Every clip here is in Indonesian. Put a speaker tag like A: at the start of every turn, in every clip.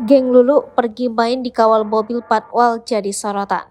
A: Geng Lulu pergi main di kawal mobil patwal jadi sorotan.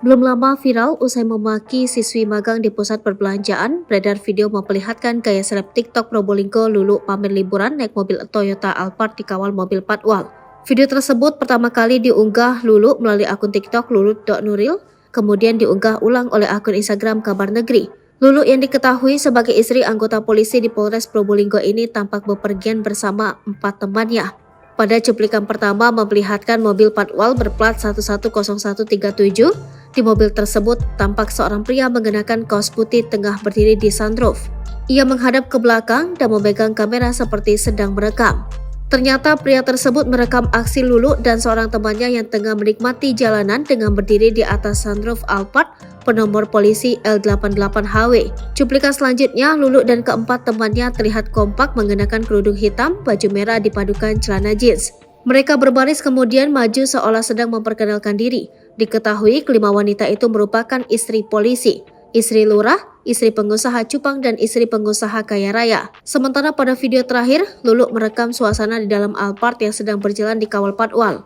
A: Belum lama viral usai memaki siswi magang di pusat perbelanjaan, beredar video memperlihatkan gaya seleb TikTok Probolinggo Lulu pamer liburan naik mobil Toyota Alphard di kawal mobil patwal. Video tersebut pertama kali diunggah Lulu melalui akun TikTok lulu.nuril, kemudian diunggah ulang oleh akun Instagram Kabar Negeri. Lulu yang diketahui sebagai istri anggota polisi di Polres Probolinggo ini tampak bepergian bersama 4 temannya. Pada cuplikan pertama memperlihatkan mobil patwal berplat 110137. Di mobil tersebut tampak seorang pria mengenakan kaos putih tengah berdiri di sunroof. Ia menghadap ke belakang dan memegang kamera seperti sedang merekam. Ternyata pria tersebut merekam aksi Lulu dan seorang temannya yang tengah menikmati jalanan dengan berdiri di atas sunroof Alphard penomor polisi L88HW. Cuplikan selanjutnya, Lulu dan keempat temannya terlihat kompak mengenakan kerudung hitam, baju merah dipadukan celana jeans. Mereka berbaris kemudian maju seolah sedang memperkenalkan diri. Diketahui kelima wanita itu merupakan istri polisi, istri lurah, istri pengusaha cupang, dan istri pengusaha kaya raya. Sementara pada video terakhir, Lulu merekam suasana di dalam Alphard yang sedang berjalan di kawal patwal.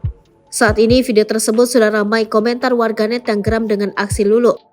A: Saat ini video tersebut sudah ramai komentar warganet yang geram dengan aksi Lulu.